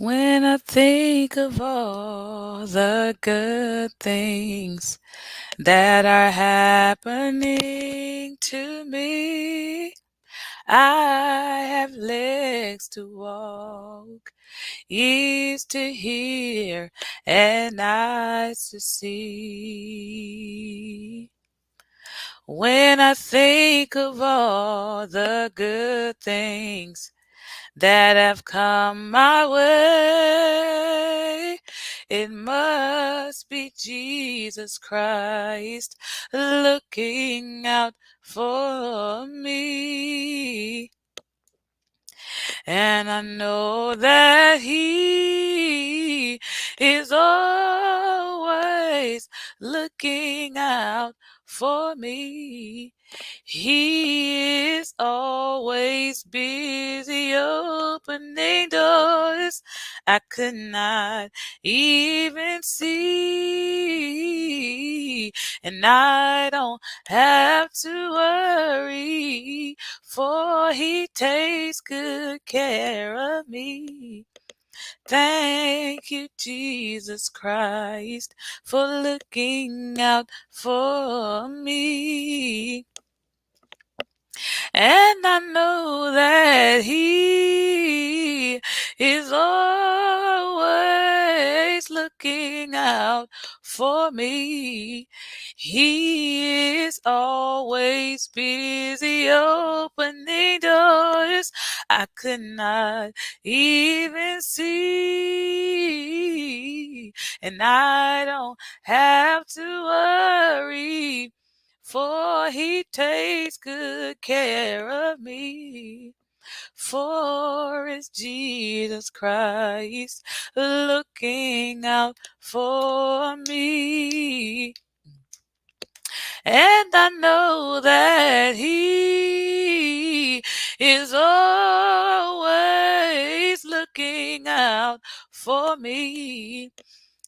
When I think of all the good things that are happening to me, I have legs to walk, ears to hear, and eyes to see. When I think of all the good things that have come my way, it must be Jesus Christ looking out for me. And I know that He is always looking out for me. He is always busy opening doors I could not even see. And I don't have to worry, for He takes good care of me. Thank you, Jesus Christ, for looking out for me. And I know that He is always looking out for me. He is always busy opening doors I could not even see. And I don't have to worry, for He takes good care of me. For it's Jesus Christ looking out for me. And I know that He is always looking out for me.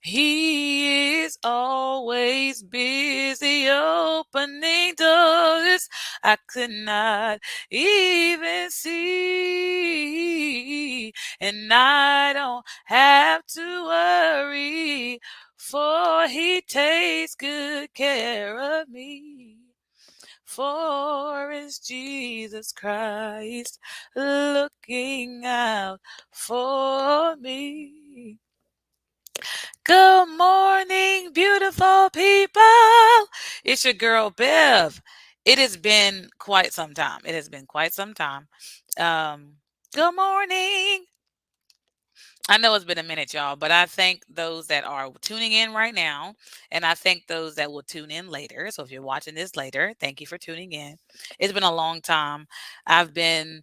He is always busy opening doors I could not even see. And I don't have to worry, for He takes good care of me. For it's Jesus Christ looking out for me. Good morning, beautiful people. It's your girl Bev. It has been quite some time. It has been quite some time. Um, Good morning. I know it's been a minute, y'all, but I thank those that are tuning in right now, and I thank those that will tune in later. So if you're watching this later, thank you for tuning in. It's been a long time. I've been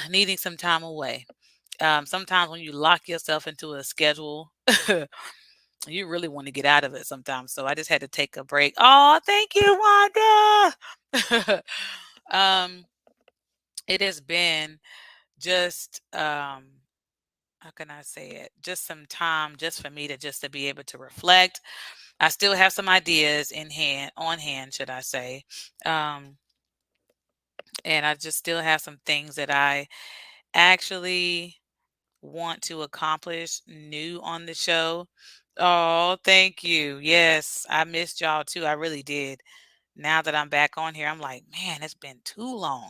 needing some time away. Sometimes when you lock yourself into a schedule, you really want to get out of it sometimes. So I just had to take a break. Oh, thank you, Wanda. um, it has been just how can I say it? Just some time just for me to be able to reflect. I still have some ideas on hand, should I say. Um, and I just still have some things that I actually want to accomplish new on the show. Oh, thank you. Yes, I missed y'all too. I really did. Now that I'm back on here, I'm like, man, it's been too long.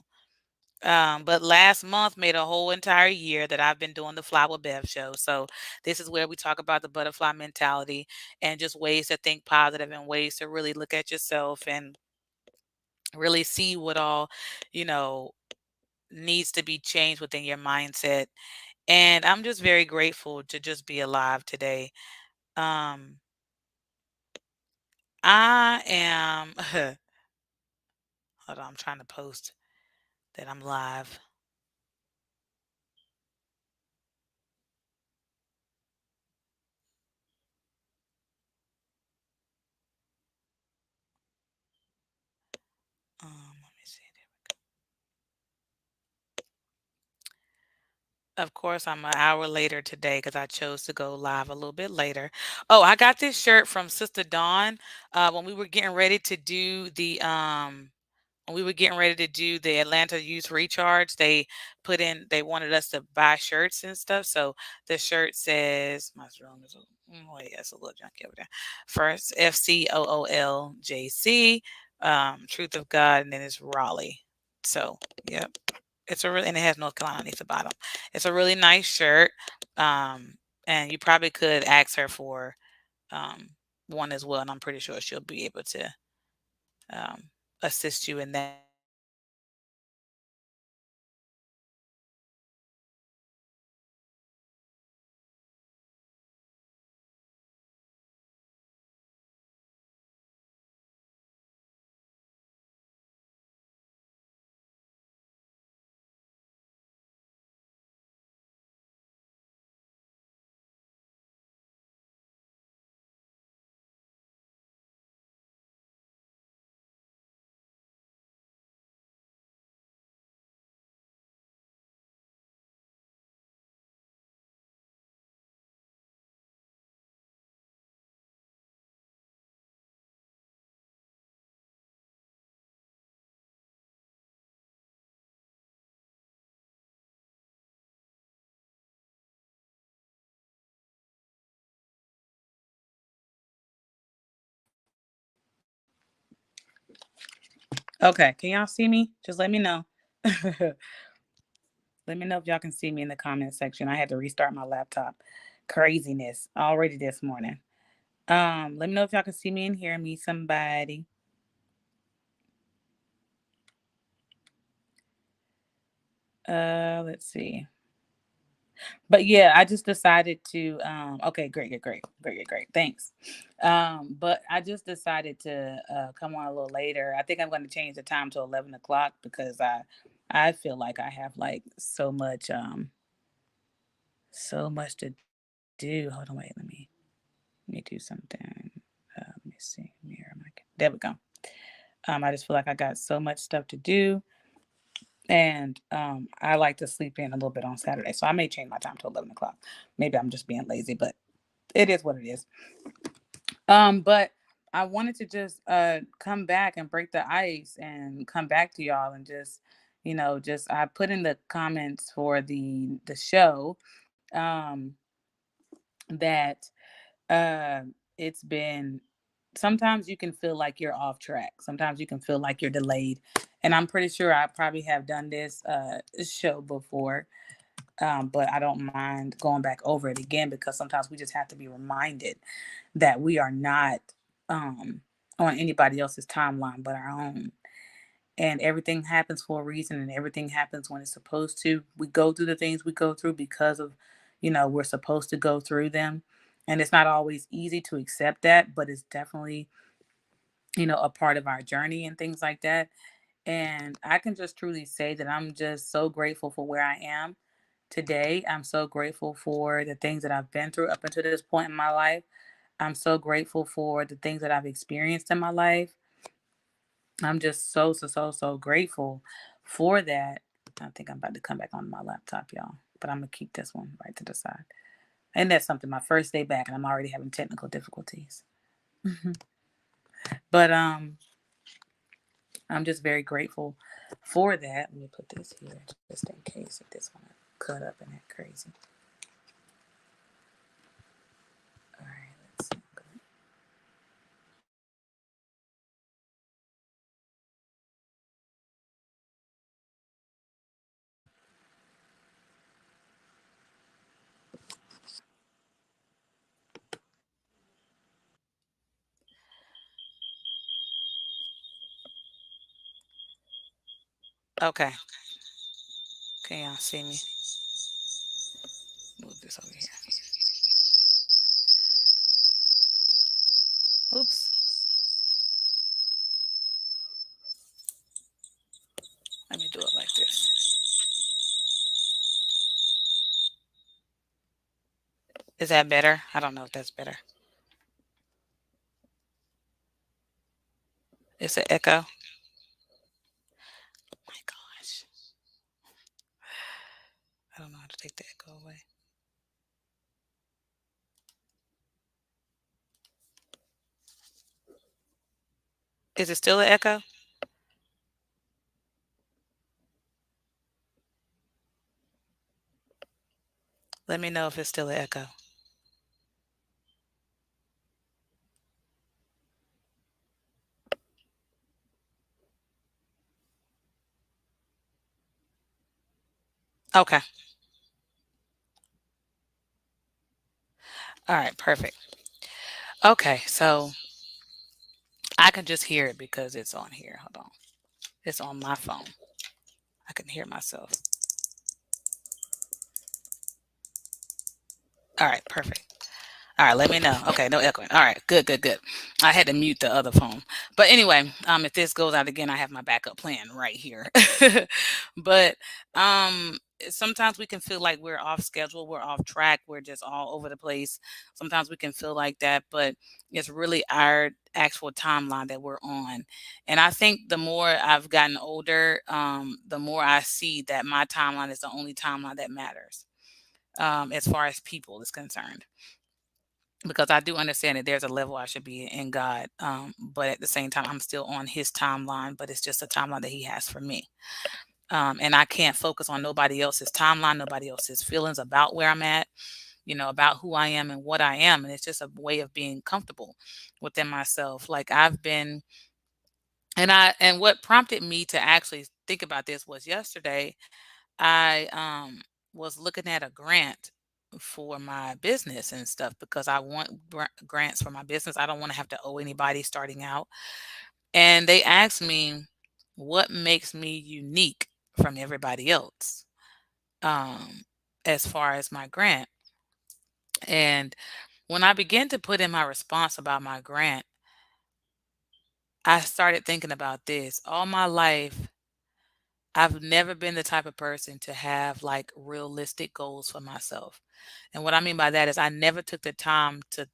But last month made a whole entire year that I've been doing the Fly with Bev show. So this is where we talk about the butterfly mentality and just ways to think positive and ways to really look at yourself and really see what all, you know, needs to be changed within your mindset. And I'm just very grateful to just be alive today. Um, I am, hold on, I'm trying to post that I'm live. Let me see. Of course, I'm an hour later today because I chose to go live a little bit later. Oh, I got this shirt from Sister Dawn when we were getting ready to do the we were getting ready to do the Atlanta Youth Recharge, they wanted us to buy shirts and stuff. So the shirt says, my room is, oh yeah, it's a little junky over there. First FCOOLJC, Truth of God, and then it's Raleigh. So, yep. It's a really, and it has North Carolina underneath the bottom. It's a really nice shirt. Um, and you probably could ask her for um, one as well, and I'm pretty sure she'll be able to um, assist you in that. But okay, can y'all see me? Just let me know. Let me know if y'all can see me in the comment section. I had to restart my laptop. Craziness already this morning. Let me know if y'all can see me and hear me. Somebody. Let's see. But yeah, I just decided to okay, great. Thanks. But I just decided to come on a little later. I think I'm going to change the time to 11 o'clock because I feel like I have like so much to do. Hold on, wait, let me do something. Let me see. Mirror my there we go. I just feel like I got so much stuff to do. And I like to sleep in a little bit on Saturday. So I may change my time to 11 o'clock. Maybe I'm just being lazy, but it is what it is. But I wanted to just come back and break the ice and come back to y'all and just, just I put in the comments for the show um that uh it's been sometimes you can feel like you're off track. Sometimes you can feel like you're delayed. And I'm pretty sure I probably have done this show before. But I don't mind going back over it again because sometimes we just have to be reminded that we are not um, on anybody else's timeline but our own. And everything happens for a reason and everything happens when it's supposed to. We go through the things we go through because of, we're supposed to go through them. And it's not always easy to accept that, but it's definitely, a part of our journey and things like that. And I can just truly say that I'm just so grateful for where I am today. I'm so grateful for the things that I've been through up until this point in my life. I'm so grateful for the things that I've experienced in my life. I'm just so grateful for that. I think I'm about to come back on my laptop, y'all, but I'm gonna keep this one right to the side. And that's something, my first day back, and I'm already having technical difficulties. But I'm just very grateful for that. Let me put this here just in case if this one cut up and that crazy. All right, let's see. Okay, can y'all see me? Move this over here. Oops. Let me do it like this. Is that better? I don't know if that's better. It's an echo. Oh my gosh. I don't know how to take the echo away. Is it still an echo? Let me know if it's still an echo. Okay. All right. Perfect. Okay. So I can just hear it because it's on here. Hold on. It's on my phone. I can hear myself. All right. Perfect. All right, let me know. Okay, no echoing. All right, good, good, good. I had to mute the other phone. But anyway, if this goes out again, I have my backup plan right here. But sometimes we can feel like we're off schedule, we're off track, we're just all over the place. Sometimes we can feel like that, but it's really our actual timeline that we're on. And I think the more I've gotten older, the more I see that my timeline is the only timeline that matters, as far as people is concerned, because I do understand that there's a level I should be in God, but at the same time, I'm still on His timeline, but it's just a timeline that He has for me. And I can't focus on nobody else's timeline, nobody else's feelings about where I'm at, about who I am and what I am. And it's just a way of being comfortable within myself. Like I've been, and what prompted me to actually think about this was yesterday. I was looking at a grant for my business and stuff because I want grants for my business. I don't want to have to owe anybody starting out. And they asked me what makes me unique from everybody else, um, as far as my grant. And when I began to put in my response about my grant, I started thinking about this. All my life, I've never been the type of person to have like realistic goals for myself. And what I mean by that is I never took the time to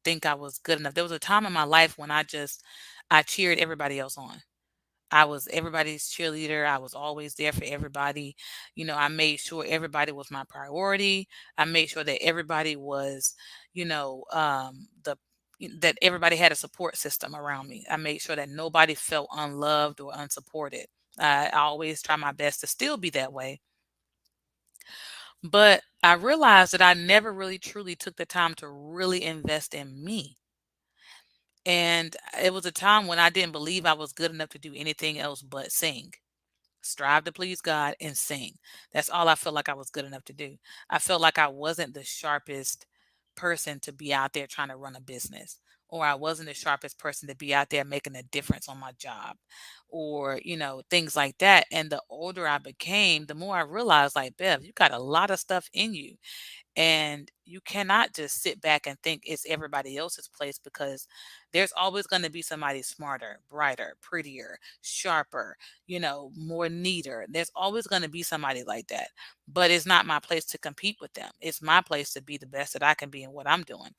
think I was good enough. There was a time in my life when I cheered everybody else on. I was everybody's cheerleader. I was always there for everybody. I made sure everybody was my priority. I made sure that everybody was, that everybody had a support system around me. I made sure that nobody felt unloved or unsupported. I always try my best to still be that way. But I realized that I never really truly took the time to really invest in me. And it was a time when I didn't believe I was good enough to do anything else but sing, strive to please God and sing. That's all I felt like I was good enough to do. I felt like I wasn't the sharpest person to be out there trying to run a business, or I wasn't the sharpest person to be out there making a difference on my job, or, things like that. And the older I became, the more I realized, like, Bev, you got a lot of stuff in you, and you cannot just sit back and think it's everybody else's place, because there's always going to be somebody smarter, brighter, prettier, sharper, more neater. There's always going to be somebody like that. But it's not my place to compete with them. It's my place to be the best that I can be in what I'm doing.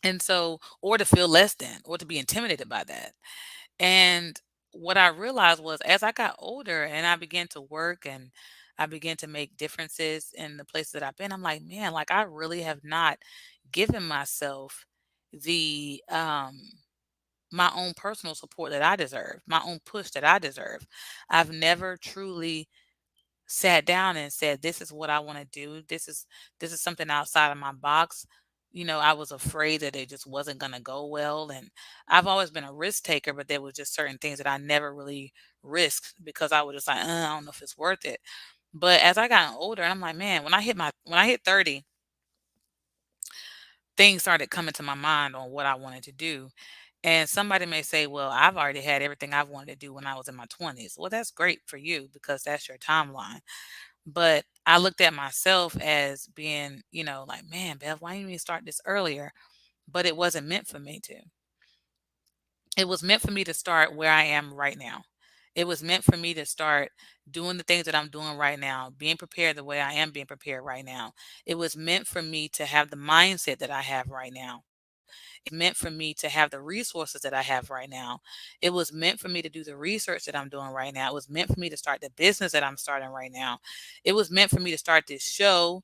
And so, or to feel less than, or to be intimidated by that. And what I realized was, as I got older and I began to work and I began to make differences in the places that I've been, I'm like, man, like I really have not given myself the my own personal support that I deserve, my own push that I deserve. I've never truly sat down and said, this is what I want to do. This is something outside of my box. I was afraid that it just wasn't going to go well, and I've always been a risk taker, but there was just certain things that I never really risked because I was just like, I don't know if it's worth it. But as I got older, I'm like, man, when I hit 30, things started coming to my mind on what I wanted to do. And somebody may say, well, I've already had everything I've wanted to do when I was in my 20s. Well, that's great for you because that's your timeline. But I looked at myself as being, like, man, Bev, why didn't you start this earlier? But it wasn't meant for me to. It was meant for me to start where I am right now. It was meant for me to start doing the things that I'm doing right now, being prepared the way I am being prepared right now. It was meant for me to have the mindset that I have right now. It meant for me to have the resources that I have right now. It was meant for me to do the research that I'm doing right now. It was meant for me to start the business that I'm starting right now. It was meant for me to start this show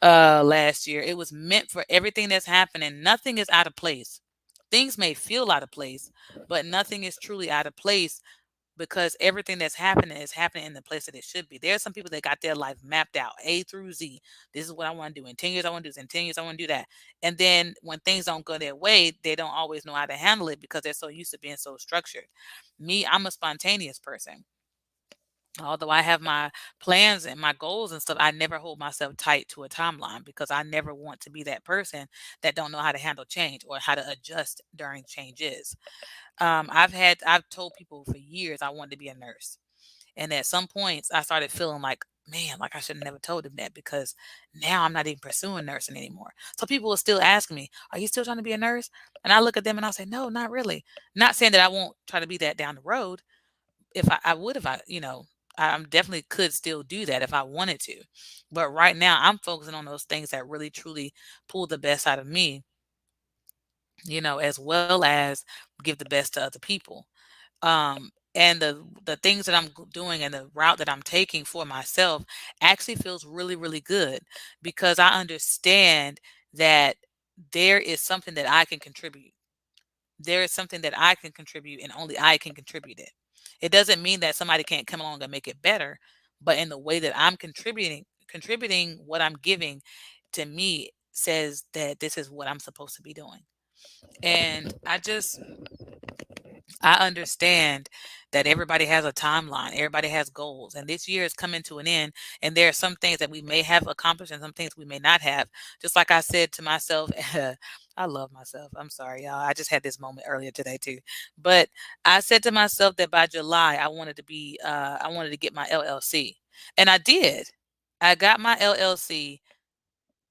last year. It was meant for everything that's happening. Nothing is out of place. Things may feel out of place, but nothing is truly out of place because everything that's happening is happening in the place that it should be. There are some people that got their life mapped out A through Z. This is what I want to do. In 10 years, I want to do this. In 10 years, I want to do that. And then when things don't go their way, they don't always know how to handle it because they're so used to being so structured. Me, I'm a spontaneous person. Although I have my plans and my goals and stuff, I never hold myself tight to a timeline because I never want to be that person that don't know how to handle change or how to adjust during changes. I've told people for years I wanted to be a nurse. And at some points I started feeling like, man, like I should have never told them that because now I'm not even pursuing nursing anymore. So people will still ask me, are you still trying to be a nurse? And I look at them and I'll say, no, not really. Not saying that I won't try to be that down the road. If I would, if I, I definitely could still do that if I wanted to. But right now I'm focusing on those things that really truly pull the best out of me, as well as give the best to other people. And the things that doing and the route that I'm taking for myself actually feels really, really good because I understand that there is something that I can contribute. There is something that I can contribute and only I can contribute it. It doesn't mean that somebody can't come along and make it better, but in the way that I'm contributing what I'm giving to me says that this is what I'm supposed to be doing. And I understand that everybody has a timeline, everybody has goals, and this year is coming to an end. And there are some things that we may have accomplished and some things we may not have. Just like I said to myself, I love myself. I'm sorry, y'all. I just had this moment earlier today too. But I said to myself that by July I wanted to get my LLC. And I did. I got my LLC.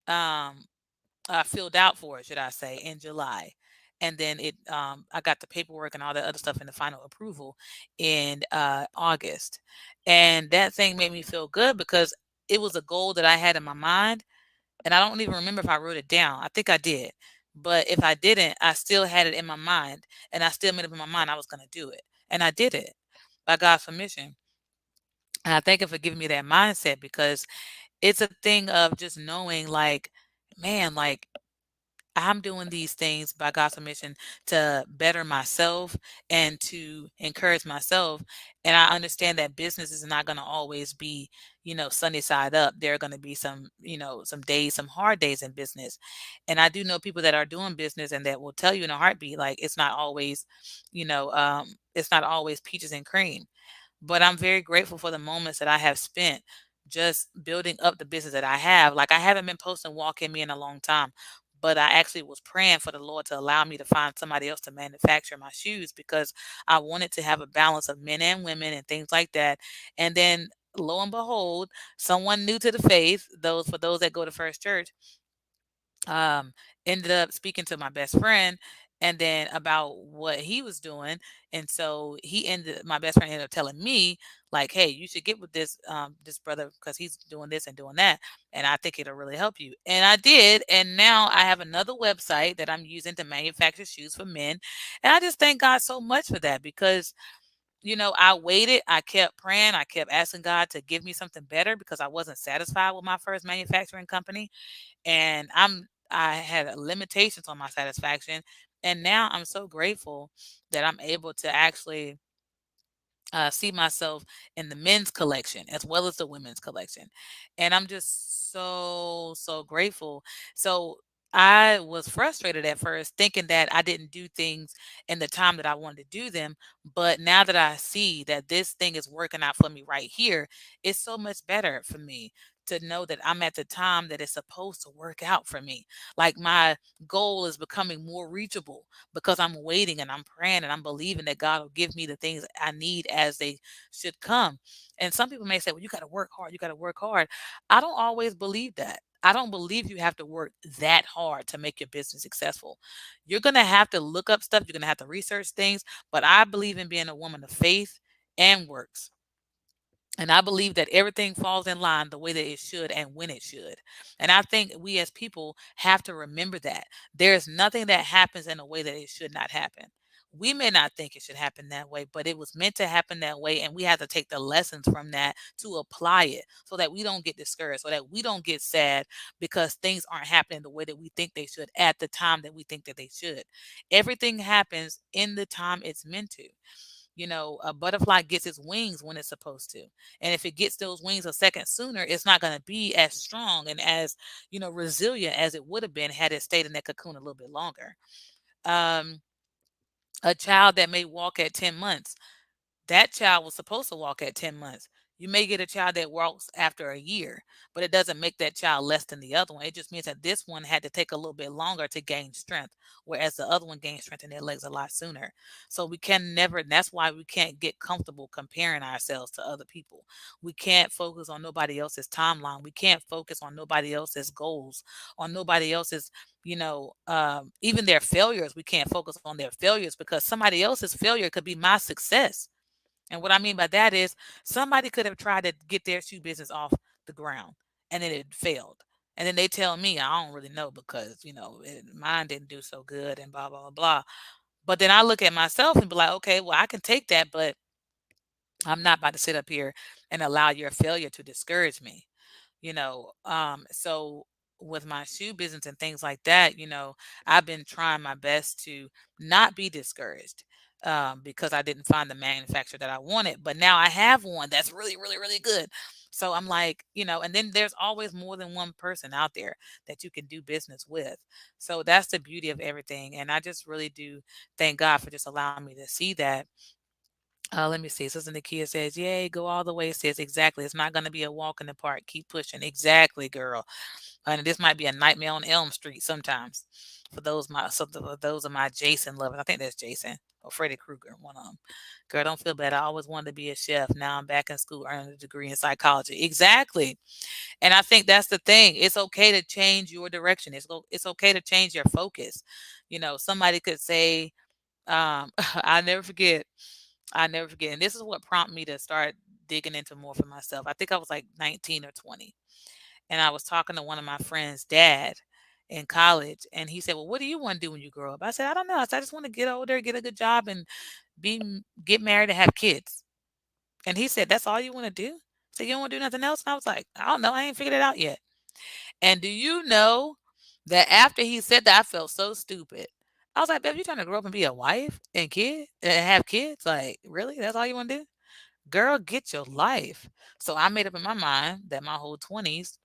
Um, filled out for it, should I say, in July. And then I got the paperwork and all that other stuff in the final approval in August. And that thing made me feel good because it was a goal that I had in my mind. And I don't even remember if I wrote it down. I think I did. But if I didn't, I still had it in my mind. And I still made up in my mind I was going to do it. And I did it by God's permission. And I thank Him for giving me that mindset because it's a thing of just knowing, like, man, like, I'm doing these things by God's permission to better myself and to encourage myself. And I understand that business is not going to always be, sunny side up. There are going to be some days, some hard days in business. And I do know people that are doing business and that will tell you in a heartbeat, like it's not always peaches and cream. But I'm very grateful for the moments that I have spent just building up the business that I have. Like, I haven't been posting Walk in Me in a long time, but I actually was praying for the Lord to allow me to find somebody else to manufacture my shoes because I wanted to have a balance of men and women and things like that. And then lo and behold, someone new to the faith, those that go to First Church, um, ended up speaking to my best friend and then about what he was doing. And so my best friend ended up telling me, like, hey, you should get with this brother because he's doing this and doing that. And I think it'll really help you. And I did. And now I have another website that I'm using to manufacture shoes for men. And I just thank God so much for that because I waited, I kept praying, I kept asking God to give me something better because I wasn't satisfied with my first manufacturing company and I had limitations on my satisfaction. And now I'm so grateful that I'm able to actually see myself in the men's collection as well as the women's collection. And I'm just so, so grateful. So I was frustrated at first, thinking that I didn't do things in the time that I wanted to do them. But now that I see that this thing is working out for me right here, it's so much better for me to know that I'm at the time that it's supposed to work out for me. Like, my goal is becoming more reachable because I'm waiting and I'm praying and I'm believing that God will give me the things I need as they should come. And some people may say, well, you got to work hard. You got to work hard. I don't always believe that. I don't believe you have to work that hard to make your business successful. You're going to have to look up stuff. You're going to have to research things. But I believe in being a woman of faith and works. And I believe that everything falls in line the way that it should and when it should. And I think we as people have to remember that there's nothing that happens in a way that it should not happen. We may not think it should happen that way, but it was meant to happen that way. And we have to take the lessons from that to apply it so that we don't get discouraged, so that we don't get sad because things aren't happening the way that we think they should at the time that we think that they should. Everything happens in the time it's meant to. A butterfly gets its wings when it's supposed to. And if it gets those wings a second sooner, it's not going to be as strong and as, resilient as it would have been had it stayed in that cocoon a little bit longer. Um, a child that may walk at 10 months, that child was supposed to walk at 10 months. You may get a child that walks after a year, but it doesn't make that child less than the other one. It just means that this one had to take a little bit longer to gain strength, whereas the other one gained strength in their legs a lot sooner. So we can never, and that's why we can't get comfortable comparing ourselves to other people. We can't focus on nobody else's timeline. We can't focus on nobody else's goals, on nobody else's, even their failures. We can't focus on their failures because somebody else's failure could be my success. And what I mean by that is somebody could have tried to get their shoe business off the ground and then it failed. And then they tell me, I don't really know because, mine didn't do so good and blah, blah, blah, blah. But then I look at myself and be like, okay, well, I can take that, but I'm not about to sit up here and allow your failure to discourage me. So with my shoe business and things like that, I've been trying my best to not be discouraged, because I didn't find the manufacturer that I wanted, but now I have one that's really, really, really good. So I'm like, and then there's always more than one person out there that you can do business with. So that's the beauty of everything. And I just really do thank God for just allowing me to see that. Let me see. Sister Nakia says, "Yay, go all the way." Says exactly. It's not going to be a walk in the park. Keep pushing. Exactly, girl. And this might be a nightmare on Elm Street sometimes. For those of my Jason lovers, I think that's Jason or Freddy Krueger, one of them. Girl, don't feel bad. I always wanted to be a chef. Now I'm back in school earning a degree in psychology. Exactly. And I think that's the thing. It's okay to change your direction. It's okay to change your focus. Somebody could say, I never forget. I never forget. And this is what prompted me to start digging into more for myself. I think I was like 19 or 20. And I was talking to one of my friends' dad in college. And he said, "Well, what do you want to do when you grow up?" I said, "I don't know." I said, "I just want to get older, get a good job, and get married and have kids." And he said, "That's all you want to do?" So you don't want to do nothing else? And I was like, "I don't know. I ain't figured it out yet." And do you know that after he said that, I felt so stupid. I was like, "Babe, you trying to grow up and be a wife and have kids? Like, really? That's all you want to do? Girl, get your life." So I made up in my mind that my whole 20s,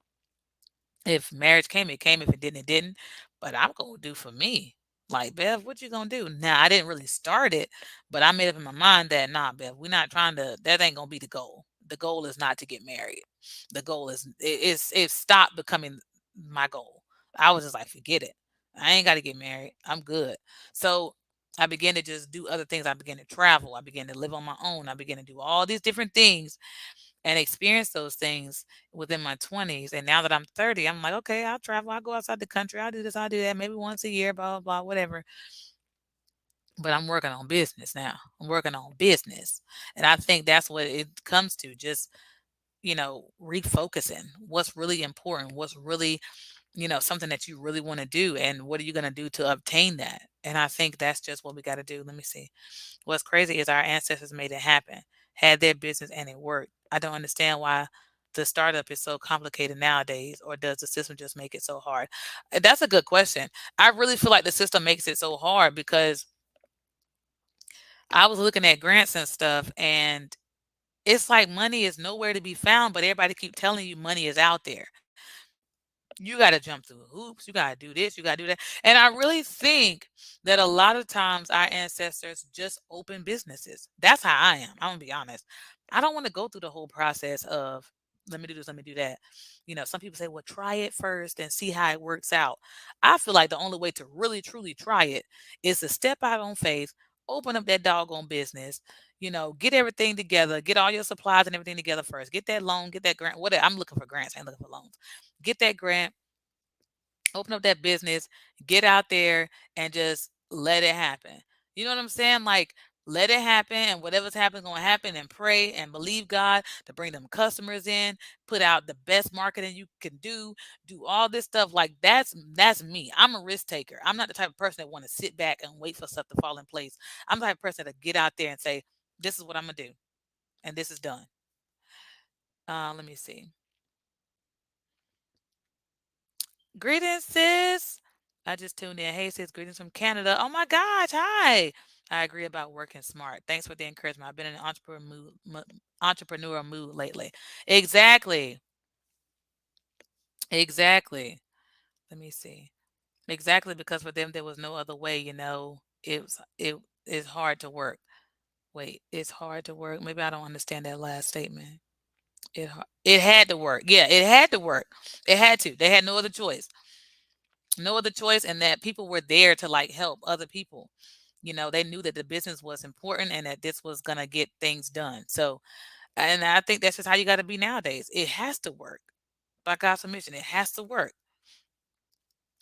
if marriage came, it came. If it didn't, it didn't. But I'm gonna do for me. Like, Bev, what you gonna do? Now I didn't really start it, but I made up in my mind that nah, Bev, we're not trying to. That ain't gonna be the goal. The goal is not to get married. The goal is it stopped becoming my goal. I was just like, forget it. I ain't got to get married. I'm good. So I began to just do other things. I began to travel. I began to live on my own. I began to do all these different things and experience those things within my 20s. And now that I'm 30, I'm like, okay, I'll travel. I'll go outside the country. I'll do this. I'll do that. Maybe once a year, blah, blah, blah, whatever. But I'm working on business now. I'm working on business. And I think that's what it comes to. Just, refocusing what's really important, what's really, something that you really want to do. And what are you going to do to obtain that? And I think that's just what we got to do. Let me see. What's crazy is our ancestors made it happen, had their business, and it worked. I don't understand why the startup is so complicated nowadays, or does the system just make it so hard? That's a good question. I really feel like the system makes it so hard because I was looking at grants and stuff, and it's like money is nowhere to be found, but everybody keep telling you money is out there. You got to jump through hoops. You got to do this. You got to do that. And I really think that a lot of times our ancestors just open businesses. That's how I am. I'm going to be honest. I don't want to go through the whole process of let me do this, let me do that. Some people say, well, try it first and see how it works out. I feel like the only way to really, truly try it is to step out on faith, open up that doggone business, get everything together, get all your supplies and everything together first. Get that loan, get that grant. Whatever. I'm looking for grants. I ain't looking for loans. Get that grant, open up that business, get out there and just let it happen. You know what I'm saying? Like, let it happen, and whatever's happening going to happen, and pray and believe God to bring them customers in, put out the best marketing you can do all this stuff. Like, that's me. I'm a risk taker. I'm not the type of person that want to sit back and wait for stuff to fall in place. I'm the type of person to get out there and say, this is what I'm going to do, and this is done. Let me see. Greetings, sis. I just tuned in. Hey, sis, greetings from Canada. Oh my gosh, hi. I agree about working smart. Thanks for the encouragement. I've been in an entrepreneurial mood lately. Exactly. Exactly. Let me see. Exactly, because for them there was no other way, it is hard to work. Wait, it's hard to work. Maybe I don't understand that last statement. It had to work. Yeah, it had to work. It had to. They had no other choice. No other choice, and that people were there to like help other people. They knew that the business was important and that this was gonna get things done. So, and I think that's just how you got to be nowadays. It has to work. By God's permission, it has to work.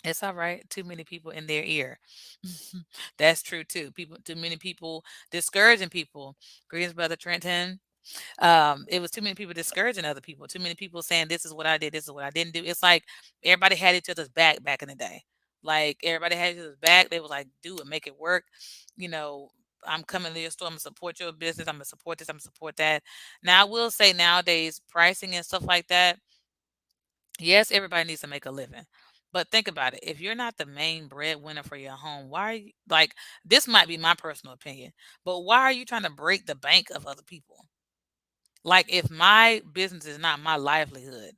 It's all right. Too many people in their ear. That's true too. Too many people discouraging people. Greetings, brother Trenton. It was too many people discouraging other people. Too many people saying this is what I did, this is what I didn't do. It's like everybody had each other's back in the day. Like everybody had each other's back. They was like, do it, make it work. You know, I'm coming to your store. I'm gonna support your business. I'm gonna support this. I'm gonna support that. Now I will say nowadays pricing and stuff like that. Yes, everybody needs to make a living. But think about it. If you're not the main breadwinner for your home, why are you like this might be my personal opinion, but why are you trying to break the bank of other people? Like if my business is not my livelihood,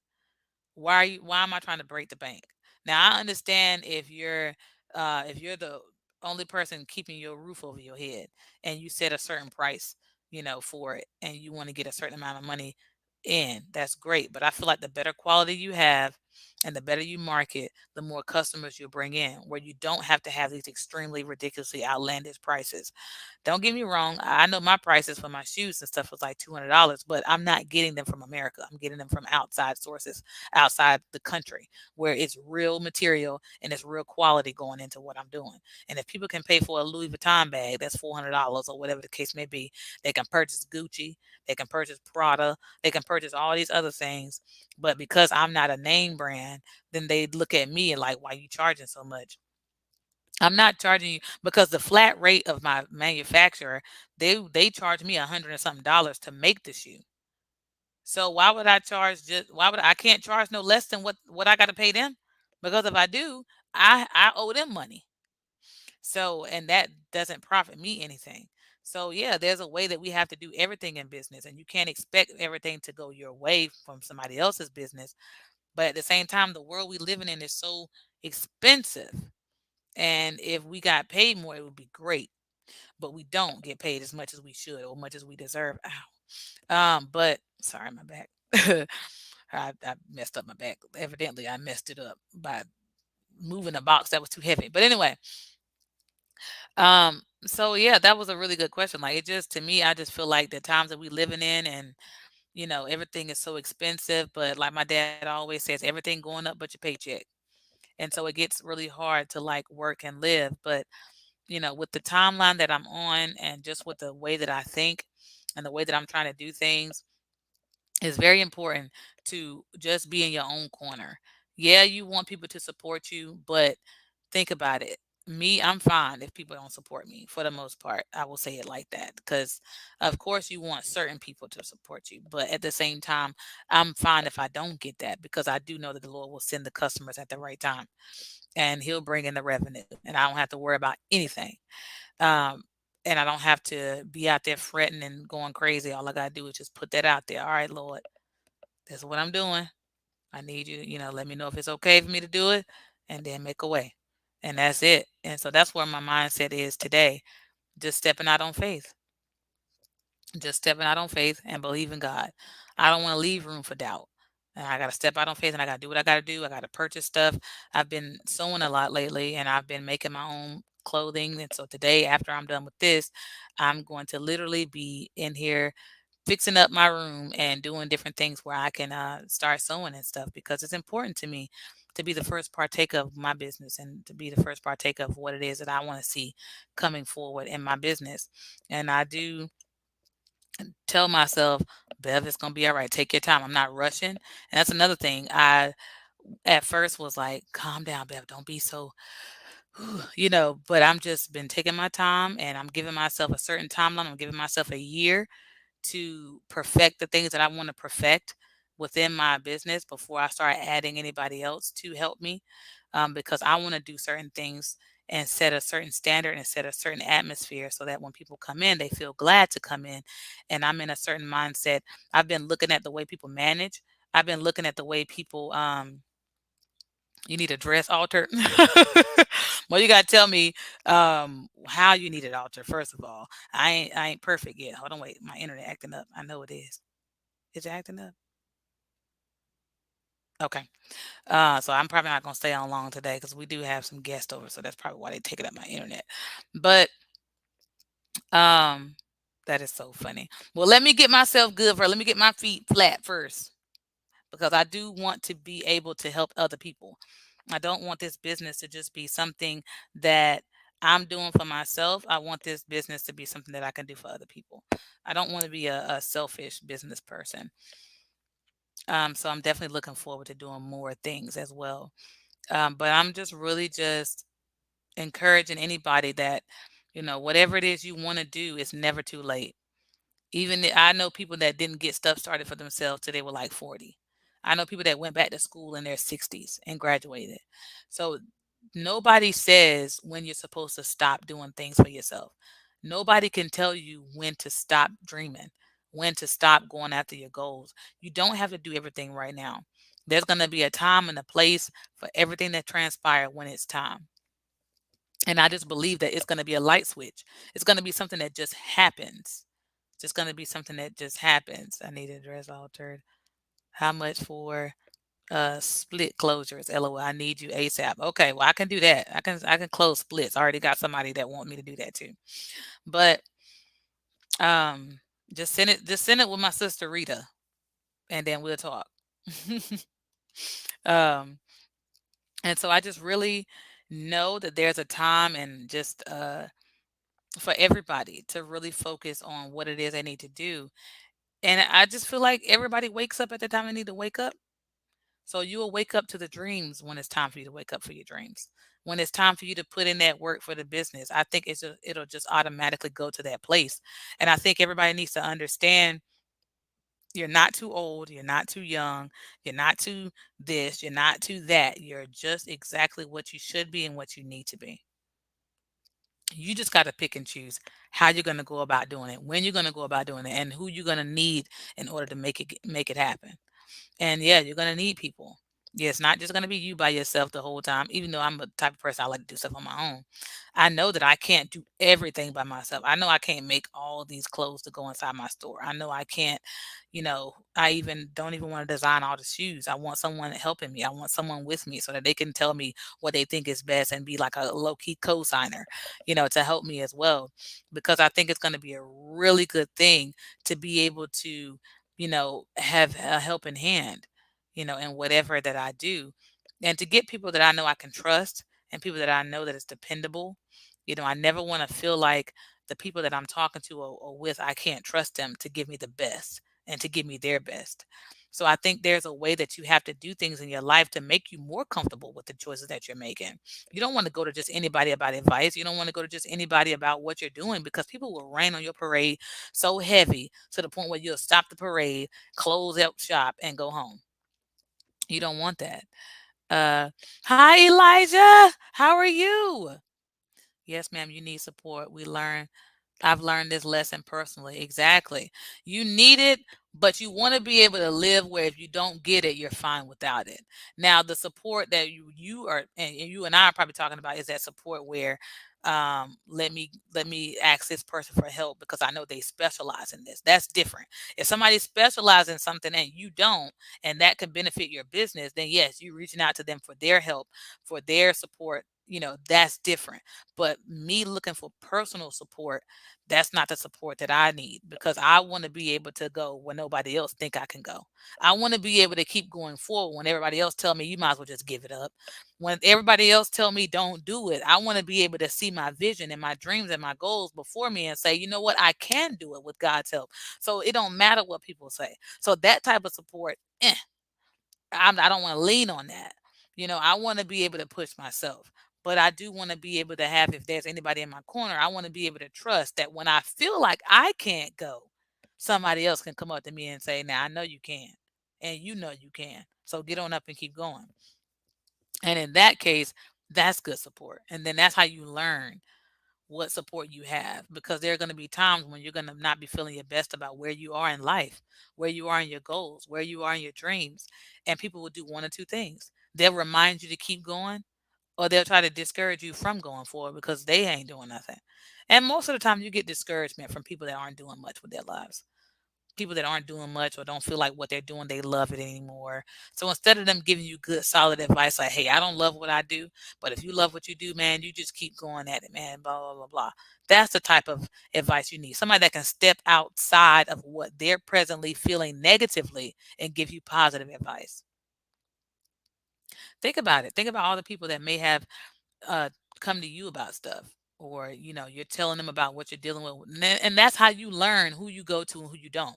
why am I trying to break the bank? Now I understand if you're the only person keeping your roof over your head and you set a certain price, for it and you want to get a certain amount of money in, that's great. But I feel like the better quality you have and the better you market, the more customers you'll bring in, where you don't have to have these extremely ridiculously outlandish prices. Don't get me wrong. I know my prices for my shoes and stuff was like $200, but I'm not getting them from America. I'm getting them from outside sources, outside the country, where it's real material and it's real quality going into what I'm doing. And if people can pay for a Louis Vuitton bag, that's $400 or whatever the case may be. They can purchase Gucci, they can purchase Prada, they can purchase all these other things. But because I'm not a name brand, then they look at me and like, why you charging so much? I'm not charging you because the flat rate of my manufacturer, they charge me 100 and something dollars to make the shoe. So why would I can't charge no less than what I got to pay them? Because if I do, I owe them money. So and that doesn't profit me anything. So yeah, there's a way that we have to do everything in business, and you can't expect everything to go your way from somebody else's business. But at the same time, the world we living in is so expensive. And if we got paid more, it would be great. But we don't get paid as much as we should or much as we deserve. Ow. But sorry, my back. I messed up my back. Evidently, I messed it up by moving a box that was too heavy. But anyway, so yeah, that was a really good question. Like it just to me, I just feel like the times that we living in and everything is so expensive. But like my dad always says, everything going up but your paycheck. And so it gets really hard to like work and live. But with the timeline that I'm on and just with the way that I think and the way that I'm trying to do things, it's very important to just be in your own corner. Yeah, you want people to support you, but think about it. Me, I'm fine if people don't support me for the most part. I will say it like that because, of course, you want certain people to support you, but at the same time, I'm fine if I don't get that because I do know that the Lord will send the customers at the right time and He'll bring in the revenue, and I don't have to worry about anything. Um, and I don't have to be out there fretting and going crazy. All I gotta do is just put that out there. All right, Lord, that's what I'm doing. I need you, let me know if it's okay for me to do it and then make a way. And that's it. And so that's where my mindset is today. Just stepping out on faith. Just stepping out on faith and believe in God. I don't want to leave room for doubt. And I got to step out on faith and I got to do what I got to do. I got to purchase stuff. I've been sewing a lot lately and I've been making my own clothing. And so today, after I'm done with this, I'm going to literally be in here fixing up my room and doing different things where I can start sewing and stuff because it's important to me to be the first partaker of my business and to be the first partaker of what it is that I want to see coming forward in my business. And I do tell myself, Bev, it's gonna be all right. Take your time. I'm not rushing. And that's another thing. I at first was like, calm down, Bev. Don't be so, but I'm just been taking my time and I'm giving myself a certain timeline. I'm giving myself a year to perfect the things that I want to perfect within my business before I start adding anybody else to help me. Because I want to do certain things and set a certain standard and set a certain atmosphere so that when people come in, they feel glad to come in. And I'm in a certain mindset. I've been looking at the way people manage. I've been looking at the way people you need a dress altered. Well, you gotta tell me how you need it altered, first of all. I ain't perfect yet. Hold on, wait. My internet acting up. I know it is. Is it acting up? Okay. So I'm probably not gonna stay on long today because we do have some guests over, so that's probably why they taking up my internet. But um that is so funny. Well, let me get myself good first. Let me get my feet flat first because I do want to be able to help other people. I don't want this business to just be something that I'm doing for myself. I want this business to be something that I can do for other people. I don't want to be a selfish business person. So I'm definitely looking forward to doing more things as well. But I'm just really just encouraging anybody that, whatever it is you want to do, it's never too late. I know people that didn't get stuff started for themselves till they were like 40. I know people that went back to school in their 60s and graduated. So nobody says when you're supposed to stop doing things for yourself. Nobody can tell you when to stop dreaming, when to stop going after your goals. You don't have to do everything right now. There's going to be a time and a place for everything that transpired when it's time. And I just believe that it's going to be a light switch. It's going to be something that just happens. Just going to be something that just happens. I need a dress altered. How much for split closures? LOL. I need you ASAP. Okay, well I can do that. I can close splits. I already got somebody that want me to do that too. But um just send it with my sister Rita and then we'll talk. um and so I just really know that there's a time and just for everybody to really focus on what it is they need to do. And I just feel like everybody wakes up at the time they need to wake up. So you will wake up to the dreams when it's time for you to wake up for your dreams. When it's time for you to put in that work for the business, I think it'll just automatically go to that place. And I think everybody needs to understand you're not too old, you're not too young, you're not too this, you're not too that. You're just exactly what you should be and what you need to be. You just got to pick and choose how you're going to go about doing it, when you're going to go about doing it, and who you're going to need in order to make it happen. And yeah, you're gonna need people. Yeah, it's not just gonna be you by yourself the whole time. Even though I'm a type of person I like to do stuff on my own, I know that I can't do everything by myself. I know I can't make all these clothes to go inside my store. I know I can't, I even don't even want to design all the shoes. I want someone helping me. I want someone with me so that they can tell me what they think is best and be like a low key co-signer, to help me as well. Because I think it's gonna be a really good thing to be able to have a helping hand, in whatever that I do. And to get people that I know I can trust and people that I know that is dependable. I never want to feel like the people that I'm talking to or with, I can't trust them to give me the best and to give me their best. So I think there's a way that you have to do things in your life to make you more comfortable with the choices that you're making. You don't want to go to just anybody about advice. You don't want to go to just anybody about what you're doing because people will rain on your parade so heavy to the point where you'll stop the parade, close up shop, and go home. You don't want that. Uh, Hi, Elijah. How are you? Yes, ma'am. You need support. I've learned this lesson personally. Exactly. You need it, but you want to be able to live where if you don't get it, you're fine without it. Now, the support that you are and you and I are probably talking about is that support where let me ask this person for help because I know they specialize in this. That's different. If somebody specializes in something and you don't, and that can benefit your business, then yes, you're reaching out to them for their help, for their support. That's different. But me looking for personal support, that's not the support that I need because I want to be able to go when nobody else think I can go. I want to be able to keep going forward when everybody else tell me you might as well just give it up. When everybody else tell me don't do it, I want to be able to see my vision and my dreams and my goals before me and say, you know what, I can do it with God's help. So it don't matter what people say. So that type of support, I don't want to lean on that. I want to be able to push myself. But I do want to be able to have, if there's anybody in my corner, I want to be able to trust that when I feel like I can't go, somebody else can come up to me and say, now I know you can. And you know you can. So get on up and keep going. And in that case, That's good support. And then that's how you learn what support you have, because there are going to be times when you're going to not be feeling your best about where you are in life, where you are in your goals, where you are in your dreams. And people will do one or two things. They'll remind you to keep going, or they'll try to discourage you from going forward because they ain't doing nothing. And most of the time, you get discouragement from people that aren't doing much with their lives. People that aren't doing much or don't feel like what they're doing, they love it anymore. So instead of them giving you good, solid advice like, hey, I don't love what I do, but if you love what you do, man, you just keep going at it, man, blah, blah, blah, blah. That's the type of advice you need. Somebody that can step outside of what they're presently feeling negatively and give you positive advice. Think about it. Think about all the people that may have uh, come to you about stuff, or you're telling them about what you're dealing with, and that's how you learn who you go to and who you don't.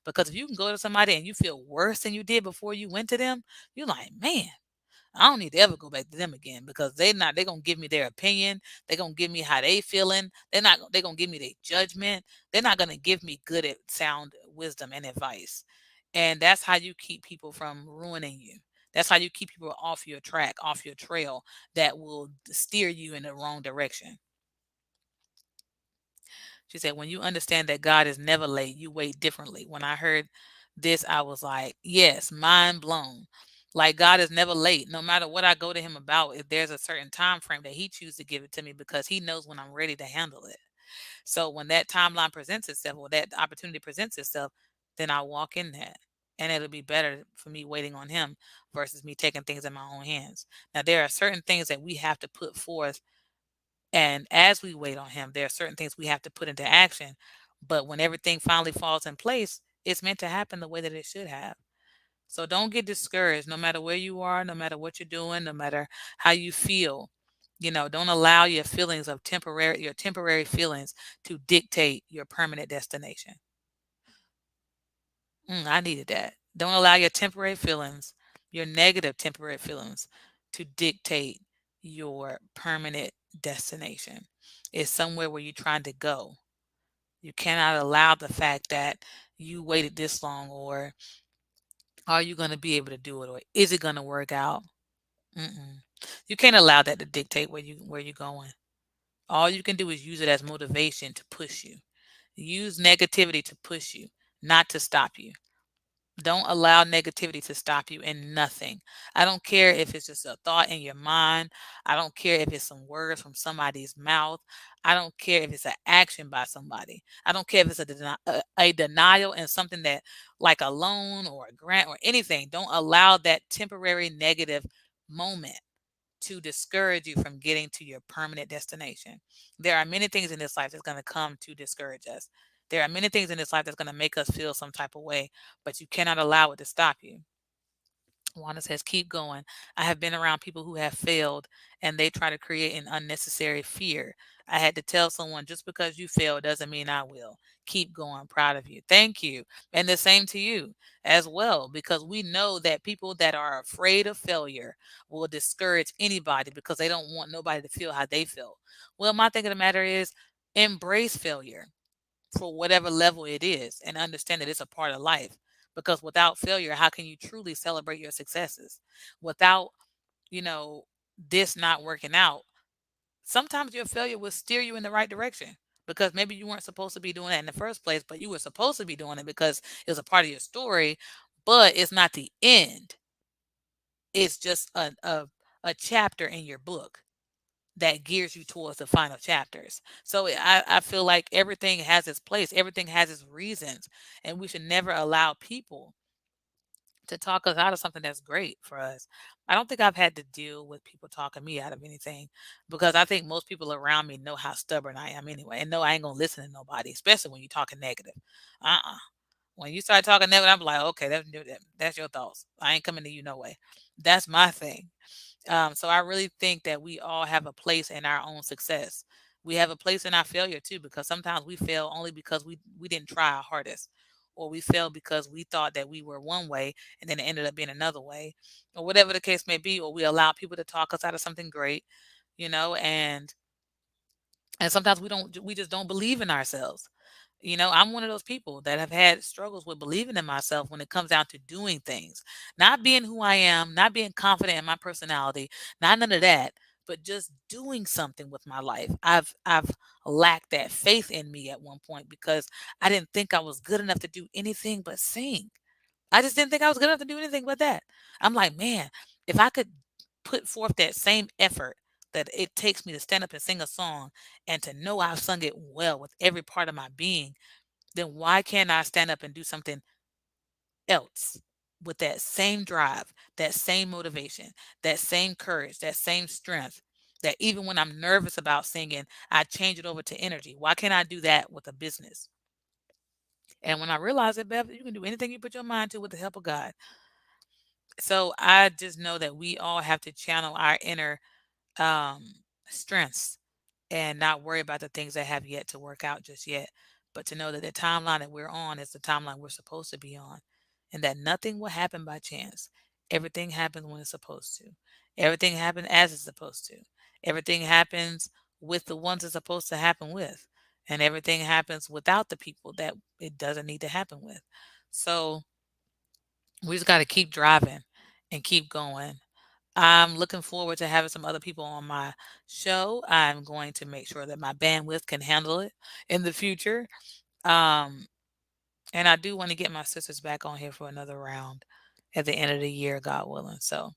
Because if you can go to somebody and you feel worse than you did before you went to them, you're like, man, I don't need to ever go back to them again, because they're gonna give me their opinion. They're gonna give me how they feeling. They're gonna give me their judgment. They're not gonna give me good at sound wisdom and advice. And that's how you keep people from ruining you. That's how you keep people off your track, off your trail, that will steer you in the wrong direction. She said, when you understand that God is never late, you wait differently. When I heard this, I was like, yes, mind blown. Like, God is never late. No matter what I go to him about, if there's a certain time frame that he chooses to give it to me, because he knows when I'm ready to handle it. So when that timeline presents itself, or that opportunity presents itself, then I walk in that. And it'll be better for me waiting on him versus me taking things in my own hands. Now, there are certain things that we have to put forth. And as we wait on him, there are certain things we have to put into action. But when everything finally falls in place, it's meant to happen the way that it should have. So don't get discouraged, no matter where you are, no matter what you're doing, no matter how you feel. Don't allow your temporary feelings to dictate your permanent destination. I needed that. Don't allow your temporary feelings, your negative temporary feelings, to dictate your permanent destination. It's somewhere where you're trying to go. You cannot allow the fact that you waited this long, or are you going to be able to do it, or is it going to work out? Mm-mm. You can't allow that to dictate where you're going. All you can do is use it as motivation to push you. Use negativity to push you, not to stop you. Don't allow negativity to stop you in nothing. I don't care if it's just a thought in your mind. I don't care if it's some words from somebody's mouth. I don't care if it's an action by somebody. I don't care if it's a denial and something that, like a loan or a grant or anything. Don't allow that temporary negative moment to discourage you from getting to your permanent destination. There are many things in this life that's going to come to discourage us. There are many things in this life that's going to make us feel some type of way, but you cannot allow it to stop you. Wanda says, keep going. I have been around people who have failed, and they try to create an unnecessary fear. I had to tell someone, just because you fail doesn't mean I will. Keep going. Proud of you. Thank you. And the same to you as well, because we know that people that are afraid of failure will discourage anybody because they don't want nobody to feel how they feel. Well, my thing of the matter is, embrace failure for whatever level it is, and understand that it's a part of life. Because without failure, how can you truly celebrate your successes? Without, you know, this not working out, sometimes your failure will steer you in the right direction, because maybe you weren't supposed to be doing that in the first place, but you were supposed to be doing it because it was a part of your story. But it's not the end. It's just a chapter in your book that gears you towards the final chapters. So I feel like everything has its place, everything has its reasons, and we should never allow people to talk us out of something that's great for us. I don't think I've had to deal with people talking me out of anything, because I think most people around me know how stubborn I am anyway, and know I ain't gonna listen to nobody, especially when you're talking negative. Uh-uh. When you start talking negative, I'm like, okay, that's your thoughts. I ain't coming to you no way. That's my thing. So I really think that we all have a place in our own success. We have a place in our failure too, because sometimes we fail only because we didn't try our hardest, or we failed because we thought that we were one way and then it ended up being another way, or whatever the case may be, or we allow people to talk us out of something great, and sometimes we just don't believe in ourselves. I'm one of those people that have had struggles with believing in myself when it comes down to doing things, not being who I am, not being confident in my personality, not none of that. but just doing something with my life. I've lacked that faith in me at one point because I didn't think I was good enough to do anything but sing. I just didn't think I was good enough to do anything but that. I'm like, man, if I could put forth that same effort that it takes me to stand up and sing a song and to know I've sung it well with every part of my being, then why can't I stand up and do something else with that same drive, that same motivation, that same courage, that same strength? That even when I'm nervous about singing, I change it over to energy. Why can't I do that with a business? And when I realized that, Bev, you can do anything you put your mind to with the help of God. So I just know that we all have to channel our inner um, strengths and not worry about the things that have yet to work out just yet, but to know that the timeline that we're on is the timeline we're supposed to be on, and that nothing will happen by chance. Everything happens when it's supposed to. Everything happens as it's supposed to. Everything happens with the ones it's supposed to happen with, and everything happens without the people that it doesn't need to happen with. So we just got to keep driving and keep going. I'm looking forward to having some other people on my show. I'm going to make sure that my bandwidth can handle it in the future. Um, and I do want to get my sisters back on here for another round at the end of the year, God willing. So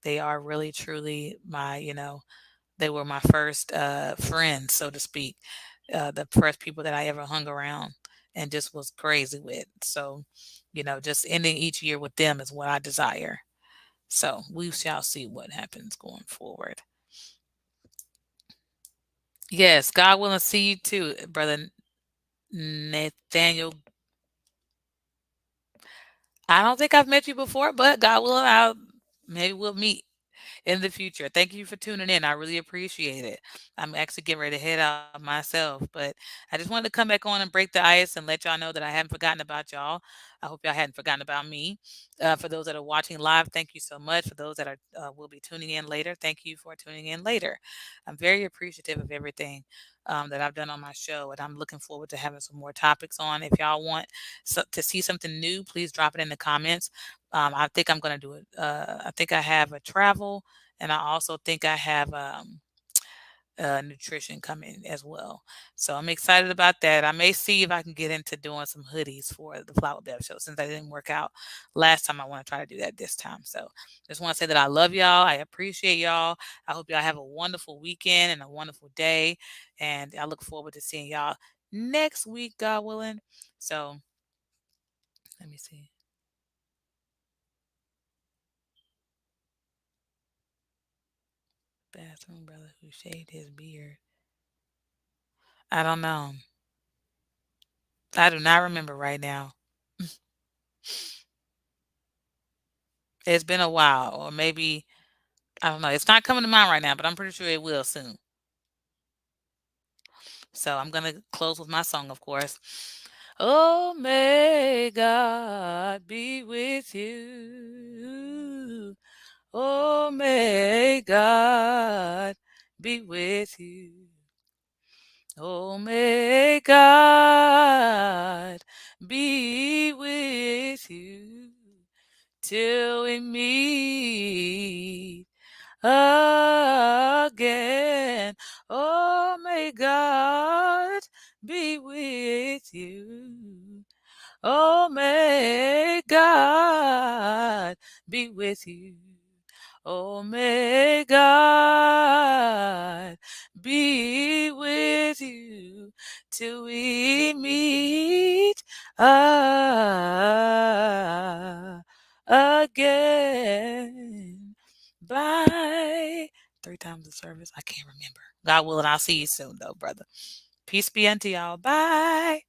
they are really, truly they were my first friends, so to speak, the first people that I ever hung around and just was crazy with. So, just ending each year with them is what I desire. So we shall see what happens going forward. Yes, God willing, see you too, brother Nathaniel. I don't think I've met you before, but God willing, maybe we'll meet in the future. Thank you for tuning in. I really appreciate it. I'm actually getting ready to head out myself, but I just wanted to come back on and break the ice and let y'all know that I haven't forgotten about y'all. I hope y'all hadn't forgotten about me. For those that are watching live, thank you so much. For those that are will be tuning in later, thank you for tuning in later. I'm very appreciative of everything that I've done on my show, and I'm looking forward to having some more topics on. If y'all want to see something new, please drop it in the comments. I think I'm going to do it. I think I have a travel, and I also think I have nutrition coming as well. So I'm excited about that. I may see if I can get into doing some hoodies for the Flower Bev show since that didn't work out last time. I want to try to do that this time. So just want to say that I love y'all. I appreciate y'all. I hope y'all have a wonderful weekend and a wonderful day. And I look forward to seeing y'all next week, God willing. So let me see. Bathroom brother who shaved his beard. I don't know. I do not remember right now. It's been a while, or maybe I don't know. It's not coming to mind right now, but I'm pretty sure it will soon. So I'm gonna close with my song, of course. Oh, may God be with you. Oh, may God be with you. Oh, may God be with you till we meet again. Oh, may God be with you. Oh, may God be with you. Oh, may God be with you till we meet again. Bye. Three times the service. I can't remember. God willing, I'll see you soon, though, brother. Peace be unto y'all. Bye.